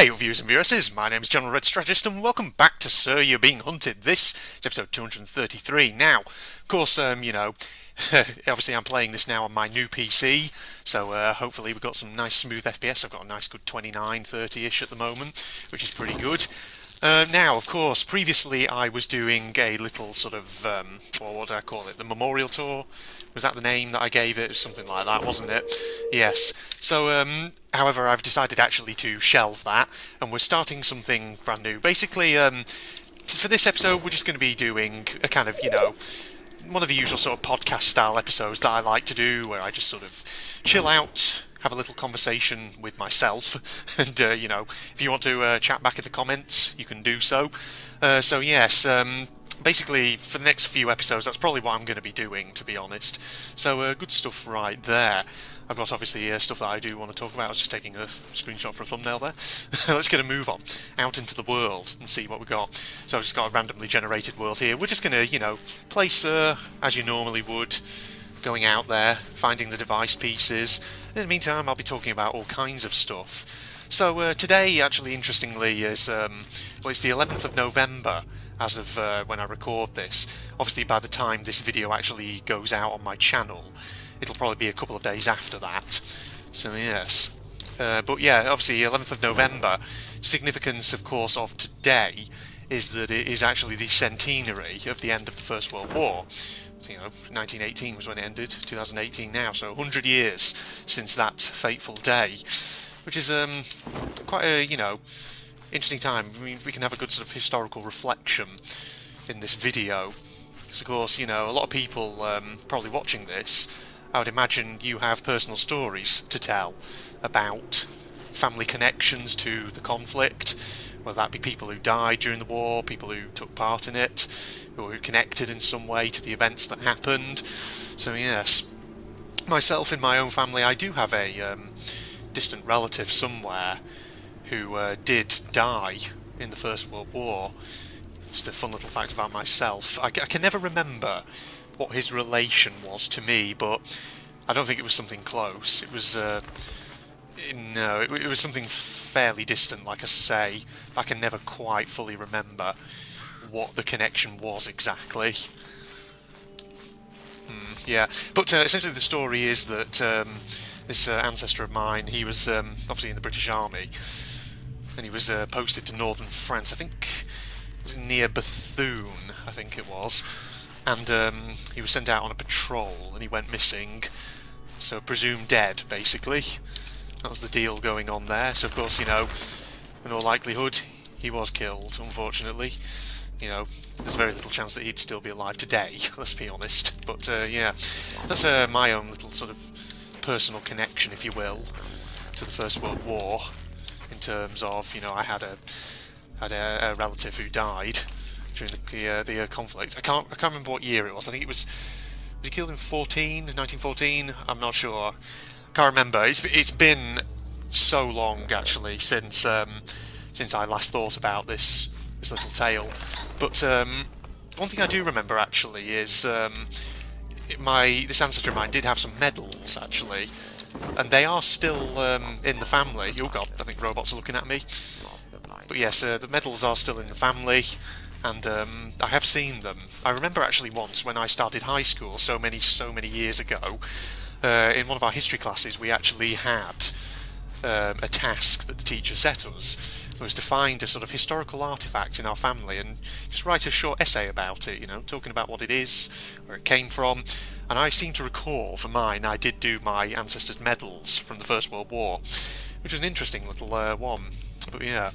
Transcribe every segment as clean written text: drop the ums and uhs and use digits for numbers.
Hey viewers and viewresses, my name is General Red Strategist and welcome back to Sir You're Being Hunted. This is episode 233. Now, of course, obviously I'm playing this now on my new PC, so hopefully we've got some nice smooth FPS. I've got a nice good 29, 30-ish at the moment, which is pretty good. Now, of course, previously I was doing a little sort of, what do I call it, the memorial tour? Was that the name that I gave it? It was something like that, wasn't it? Yes. So, however, I've decided actually to shelve that, and we're starting something brand new. Basically, for this episode, we're just going to be doing a kind of, one of the usual sort of podcast-style episodes that I like to do, where I just sort of chill out, have a little conversation with myself, and, if you want to chat back in the comments, you can do so. So, yes, basically, for the next few episodes, that's probably what I'm going to be doing, to be honest. So, good stuff right there. I've got, obviously, stuff that I do want to talk about. I was just taking a screenshot for a thumbnail there. Let's get a move on, out into the world, and see what we got. So I've just got a randomly generated world here. We're just going to, play Sir, as you normally would, going out there, finding the device pieces. In the meantime, I'll be talking about all kinds of stuff. So, today, actually, interestingly, is, it's the 11th of November, as of when I record this. Obviously, by the time this video actually goes out on my channel, it'll probably be a couple of days after that. So yes. But yeah, obviously 11th of November, significance of course of today is that it is actually the centenary of the end of the First World War. So, 1918 was when it ended, 2018 now, so 100 years since that fateful day. Which is quite a, interesting time. I mean, we can have a good sort of historical reflection in this video. Because of course, a lot of people probably watching this, I would imagine you have personal stories to tell about family connections to the conflict, whether that be people who died during the war, people who took part in it, who were connected in some way to the events that happened. So yes, myself in my own family, I do have a distant relative somewhere who did die in the First World War. Just a fun little fact about myself. I can never remember what his relation was to me, but I don't think it was something close. It was it was something fairly distant, like I say. I can never quite fully remember what the connection was exactly. Yeah, but essentially the story is that this ancestor of mine, he was obviously in the British Army, and he was posted to northern France. I think it was near Bethune, I think it was. And he was sent out on a patrol, and he went missing, so presumed dead, basically. That was the deal going on there. So, of course, in all likelihood, he was killed, unfortunately. There's very little chance that he'd still be alive today, let's be honest. But, yeah, that's my own little sort of personal connection, if you will, to the First World War, in terms of, I had a relative who died during the conflict. I can't remember what year it was. I think it was he killed in 1914? I'm not sure. Can't remember. It's been so long actually since I last thought about this little tale. But one thing I do remember actually is this ancestor of mine did have some medals actually, and they are still in the family. Oh God, I think robots are looking at me. But yes, the medals are still in the family. And I have seen them. I remember actually once when I started high school, so many years ago, in one of our history classes, we actually had a task that the teacher set us. It was to find a sort of historical artefact in our family and just write a short essay about it, talking about what it is, where it came from. And I seem to recall, for mine, I did do my ancestors' medals from the First World War, which was an interesting little one. But yeah.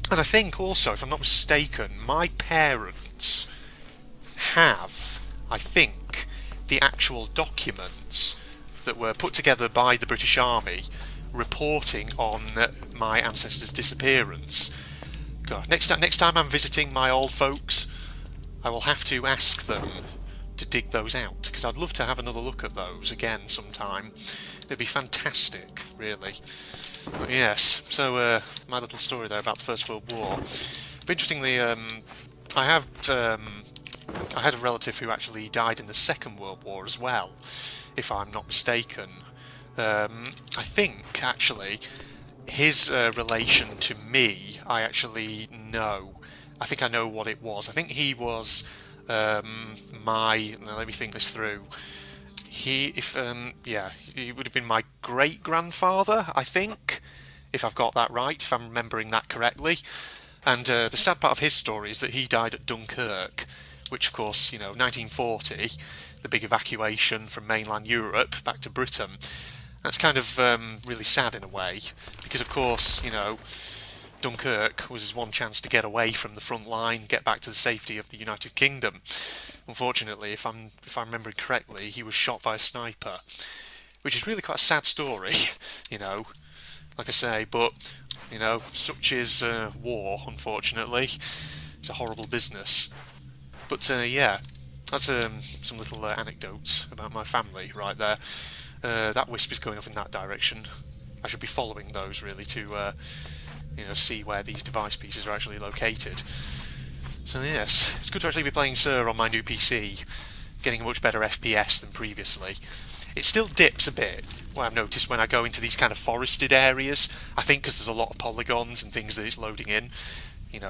And I think also, if I'm not mistaken, my parents have, I think, the actual documents that were put together by the British Army reporting on my ancestors' disappearance. God, next time I'm visiting my old folks, I will have to ask them to dig those out, because I'd love to have another look at those again sometime. It'd be fantastic, really. But yes, so my little story there about the First World War. But interestingly, I had a relative who actually died in the Second World War as well, if I'm not mistaken. I think actually his relation to me, I actually know. I think I know what it was. I think he was my. Now let me think this through. He would have been my great grandfather, I think, if I've got that right, if I'm remembering that correctly. And the sad part of his story is that he died at Dunkirk, which, of course, 1940, the big evacuation from mainland Europe back to Britain. That's kind of really sad in a way, because, of course, Dunkirk was his one chance to get away from the front line, get back to the safety of the United Kingdom. Unfortunately, if I'm remembering correctly, he was shot by a sniper, which is really quite a sad story, like I say. But such is war. Unfortunately, it's a horrible business. But yeah, that's some little anecdotes about my family right there. That wisp is going off in that direction. I should be following those really to see where these device pieces are actually located. So yes, it's good to actually be playing Sir on my new PC, getting a much better FPS than previously. It still dips a bit, what I've noticed when I go into these kind of forested areas, I think because there's a lot of polygons and things that it's loading in,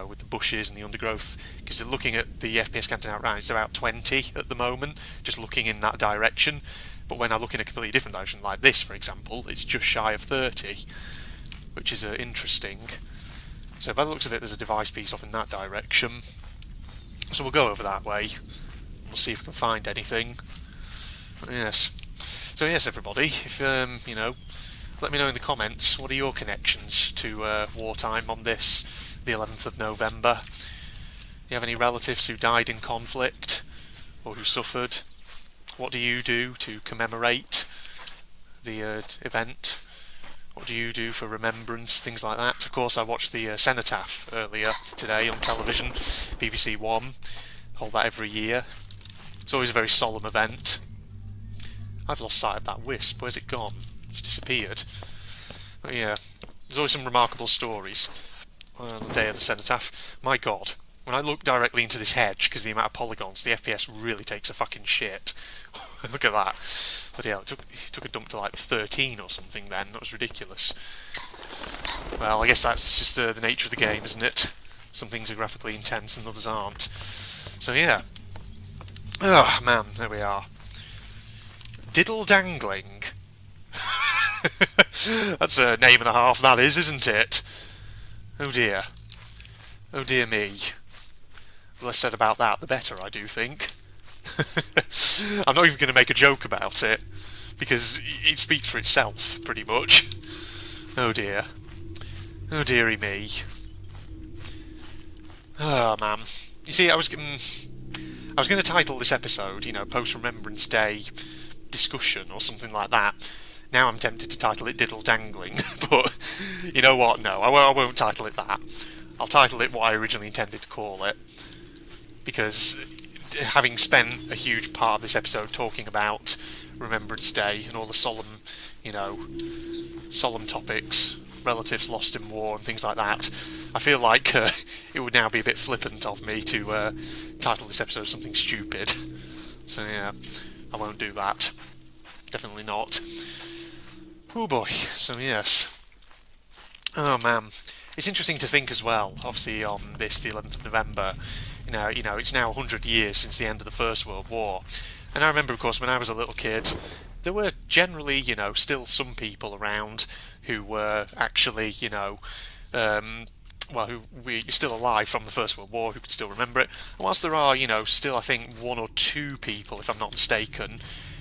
with the bushes and the undergrowth, because looking at the FPS counting out right, it's about 20 at the moment, just looking in that direction. But when I look in a completely different direction, like this for example, it's just shy of 30, which is interesting. So by the looks of it, there's a device piece off in that direction. So we'll go over that way. We'll see if we can find anything. But yes. So yes, everybody, if let me know in the comments, what are your connections to wartime on this, the 11th of November? Do you have any relatives who died in conflict or who suffered? What do you do to commemorate the event? What do you do for remembrance? Things like that. Of course, I watched the Cenotaph earlier today on television, BBC One. Hold that every year. It's always a very solemn event. I've lost sight of that wisp. Where's it gone? It's disappeared. But yeah, there's always some remarkable stories on the day of the Cenotaph. My God, when I look directly into this hedge, because the amount of polygons, the FPS really takes a fucking shit. Look at that. But yeah, it took a dump to like 13 or something then. That was ridiculous. Well, I guess that's just the nature of the game, isn't it? Some things are graphically intense and others aren't. So yeah. Oh man, there we are. Diddle dangling. That's a name and a half, that is, isn't it? Oh dear. Oh dear me. The less said about that, the better, I do think. I'm not even going to make a joke about it, because it speaks for itself, pretty much. Oh dear. Oh dearie me. Oh man. You see, I was going to title this episode, Post-Remembrance Day discussion or something like that. Now I'm tempted to title it Diddle Dangling, but you know what? No, I won't title it that. I'll title it what I originally intended to call it, because having spent a huge part of this episode talking about Remembrance Day and all the solemn, solemn topics, relatives lost in war and things like that, I feel like it would now be a bit flippant of me to title this episode something stupid. So yeah, I won't do that. Definitely not. Oh boy. So yes. Oh man. It's interesting to think as well, obviously on this, the 11th of November, it's now 100 years since the end of the First World War. And I remember, of course, when I was a little kid, there were generally, still some people around who were actually, who were still alive from the First World War, who could still remember it. And whilst there are, still, I think, one or two people, if I'm not mistaken,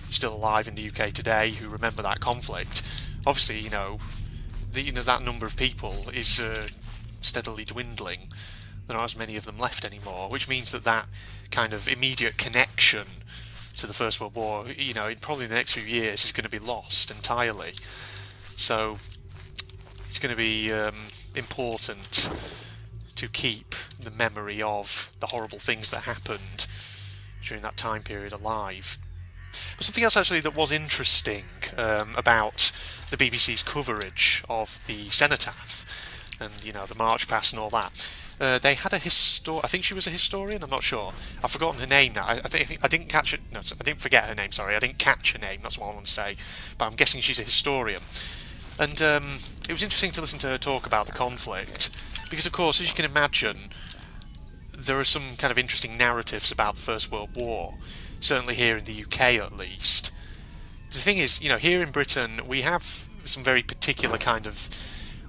still alive in the UK today who remember that conflict, obviously, that number of people is steadily dwindling. There aren't as many of them left anymore, which means that kind of immediate connection to the First World War, probably in the next few years is going to be lost entirely. So it's going to be important to keep the memory of the horrible things that happened during that time period alive. But something else actually that was interesting about the BBC's coverage of the Cenotaph and the march past and all that. They had I think she was a historian. I'm not sure. I've forgotten her name now. I didn't catch it. No, I didn't forget her name. Sorry, I didn't catch her name. That's what I want to say. But I'm guessing she's a historian. And it was interesting to listen to her talk about the conflict, because of course, as you can imagine, there are some kind of interesting narratives about the First World War, certainly here in the UK at least. The thing is, here in Britain, we have some very particular kind of,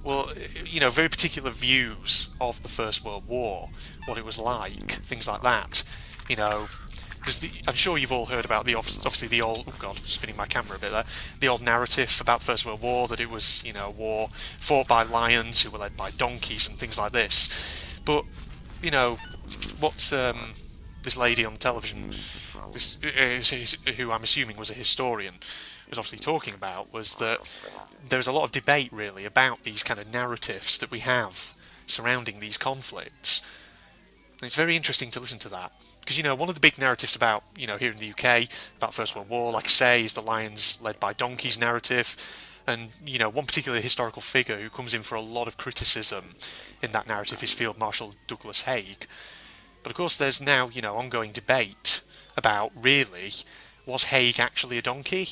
very particular views of the First World War, what it was like, things like that. Because I'm sure you've all heard about obviously the old, oh god, spinning my camera a bit there, the old narrative about the First World War, that it was, a war fought by lions who were led by donkeys and things like this. But, what this lady on television, who I'm assuming was a historian, was obviously talking about, was that there's a lot of debate really about these kind of narratives that we have surrounding these conflicts. And it's very interesting to listen to that. Because, one of the big narratives about, here in the UK, about First World War, like I say, is the lions led by donkeys narrative. And, one particular historical figure who comes in for a lot of criticism in that narrative is Field Marshal Douglas Haig. But of course there's now, ongoing debate about, really, was Haig actually a donkey?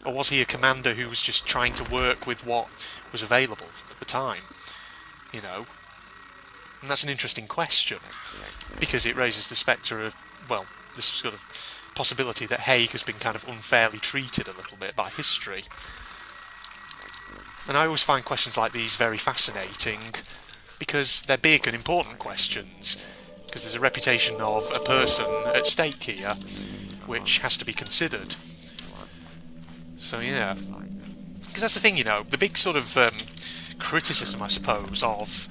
Or was he a commander who was just trying to work with what was available at the time? And that's an interesting question, because it raises the spectre of, this sort of possibility that Haig has been kind of unfairly treated a little bit by history. And I always find questions like these very fascinating, because they're big and important questions, because there's a reputation of a person at stake here, which has to be considered. So yeah, because that's the thing, the big sort of criticism, I suppose, of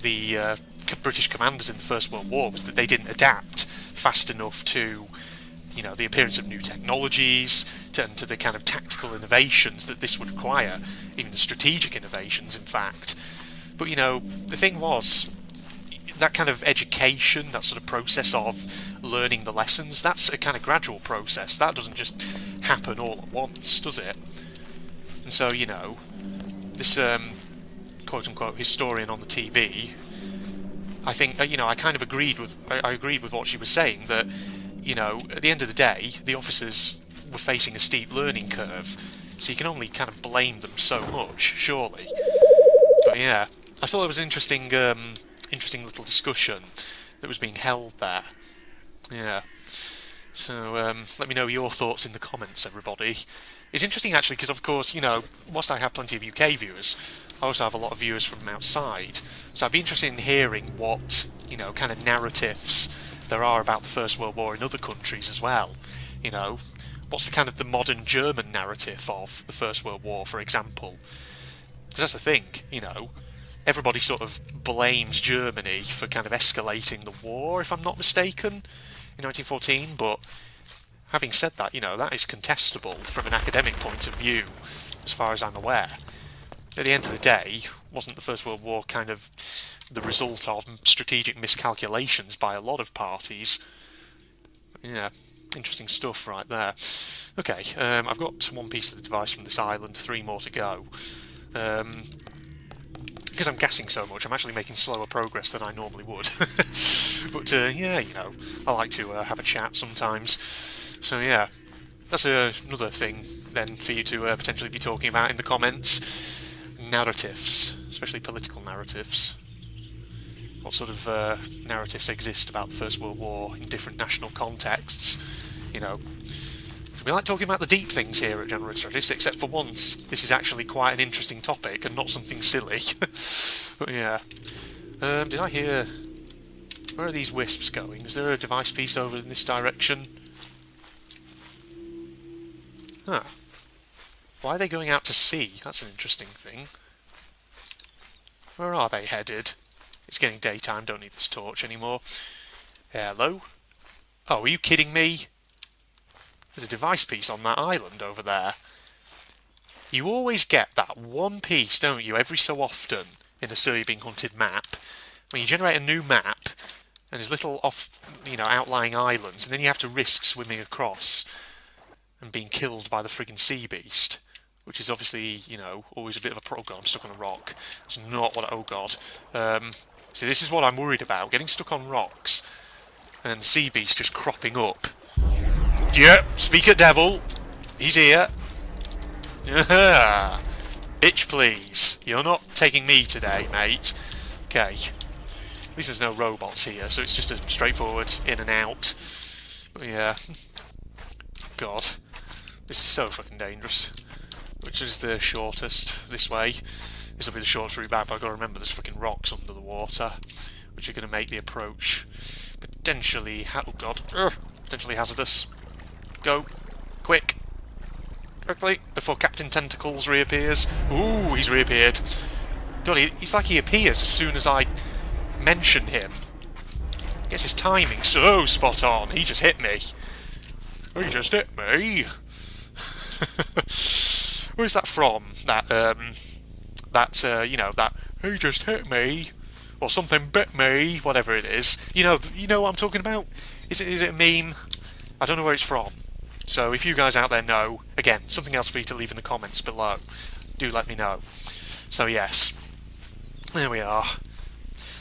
the British commanders in the First World War was that they didn't adapt fast enough to, the appearance of new technologies, and to the kind of tactical innovations that this would require, even the strategic innovations, in fact. But, the thing was, that kind of education, that sort of process of learning the lessons, that's a kind of gradual process. That doesn't just happen all at once, does it? And so, this quote-unquote historian on the TV, I think, I kind of agreed with what she was saying, that, at the end of the day, the officers were facing a steep learning curve, so you can only kind of blame them so much, surely. But yeah, I thought it was an interesting little discussion that was being held there. Yeah. So, let me know your thoughts in the comments, everybody. It's interesting, actually, because, of course, whilst I have plenty of UK viewers, I also have a lot of viewers from outside. So I'd be interested in hearing what, kind of narratives there are about the First World War in other countries as well. What's the kind of the modern German narrative of the First World War, for example? Because that's the thing, everybody sort of blames Germany for kind of escalating the war, if I'm not mistaken, in 1914, but having said that, that is contestable from an academic point of view, as far as I'm aware. At the end of the day, wasn't the First World War kind of the result of strategic miscalculations by a lot of parties? Yeah, interesting stuff right there. Okay, I've got one piece of the device from this island, 3 more to go. Because I'm gassing so much, I'm actually making slower progress than I normally would. But yeah, I like to have a chat sometimes. So yeah, that's another thing then for you to potentially be talking about in the comments. Narratives, especially political narratives. What sort of narratives exist about the First World War in different national contexts? We like talking about the deep things here at General Strategist, except for once this is actually quite an interesting topic and not something silly. But yeah. Did I hear... Where are these wisps going? Is there a device piece over in this direction? Huh. Why are they going out to sea? That's an interesting thing. Where are they headed? It's getting daytime, don't need this torch anymore. Hello? Oh, are you kidding me? There's a device piece on that island over there. You always get that one piece, don't you, every so often in a Sir You're Being Hunted map. When you generate a new map, and there's little outlying islands, and then you have to risk swimming across and being killed by the friggin' sea beast, which is obviously, always a bit of a problem. Oh god, I'm stuck on a rock. It's not what... Oh god. See, this is what I'm worried about, getting stuck on rocks, and the sea beast just cropping up. Yep, speak at devil. He's here. Bitch, please. You're not taking me today, mate. Okay. At least there's no robots here, so it's just a straightforward in and out. But yeah. God. This is so fucking dangerous. Which is the shortest? This way. This will be the shortest route back, but I've got to remember there's fucking rocks under the water, which are going to make the approach potentially... oh god. Potentially hazardous. Go. Quick. Quickly, before Captain Tentacles reappears. Ooh, he's reappeared. God, he's like he appears as soon as I mention him. I guess his timing so spot on. He just hit me. He just hit me. Where's that from? You know, that he just hit me, or something bit me, whatever it is. You know what I'm talking about? Is it a meme? I don't know where it's from. So if you guys out there know, again, something else for you to leave in the comments below. Do let me know. So yes, there we are.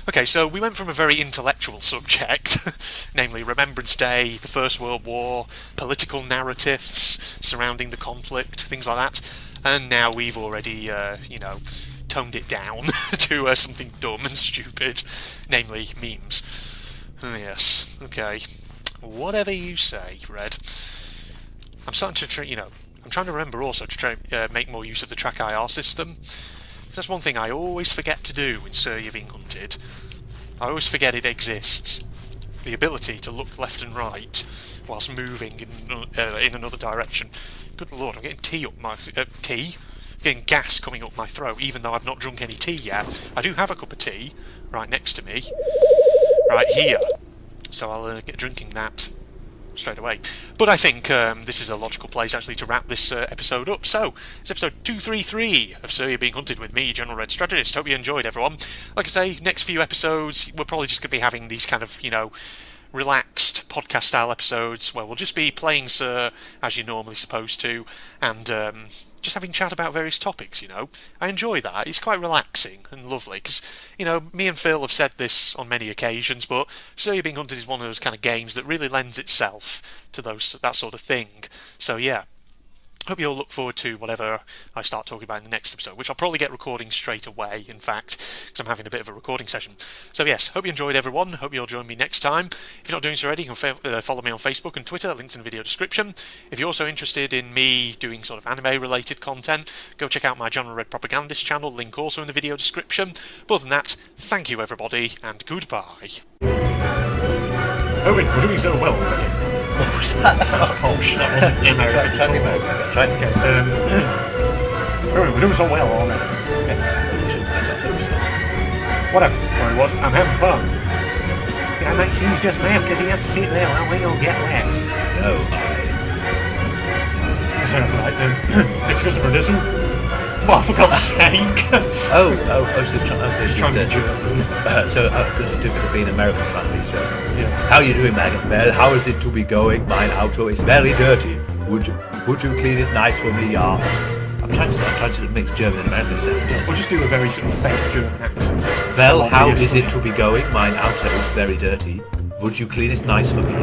Okay, so we went from a very intellectual subject, namely Remembrance Day, the First World War, political narratives surrounding the conflict, things like that, and now we've already, you know, toned it down to something dumb and stupid, namely memes. Yes, okay. Whatever you say, Red. I'm starting to, I'm trying to remember also to try make more use of the track IR system. That's one thing I always forget to do when Sir You're Being Hunted. I always forget it exists. The ability to look left and right whilst moving in another direction. Good lord, I'm getting getting gas coming up my throat, even though I've not drunk any tea yet. I do have a cup of tea right next to me, right here. So I'll get drinking that straight away. But I think this is a logical place actually to wrap this episode up. So, it's episode 233 of Sir You're Being Hunted with me, General Red Strategist. Hope you enjoyed, everyone. Like I say, next few episodes, we're probably just going to be having these kind of, relaxed podcast-style episodes where we'll just be playing Sir as you're normally supposed to, and just having chat about various topics, I enjoy that. It's quite relaxing and lovely, because, me and Phil have said this on many occasions, but Sir You're Being Hunted is one of those kind of games that really lends itself to that sort of thing. So yeah, hope you all look forward to whatever I start talking about in the next episode, which I'll probably get recording straight away, in fact, because I'm having a bit of a recording session. So yes, hope you enjoyed, everyone. Hope you'll join me next time. If you're not doing so already, you can follow me on Facebook and Twitter, links in the video description. If you're also interested in me doing sort of anime-related content, go check out my General Red Propagandist channel, link also in the video description. But other than that, thank you everybody, and goodbye. Owen, we're doing so well already. What was that? That's posh. That wasn't American at all. Trying to get. We're doing so well already. Whatever. Worry what? I'm having fun. Yeah, mate, he's just mad because he has to sit there while we all get wet. No, Right then. Next customer edition. Oh, for God's sake! so he's trying to be German. So, good to do with being American friendly, so. Yeah. How are you doing, Megan? Well, how is it to be going? Mine auto is very dirty. Would you clean it nice for me? I'm trying to mix German and American accent. Yeah, we'll just do a very sort of fake German accent. Well, how is it to be going? Mine auto is very dirty. Would you clean it nice for me?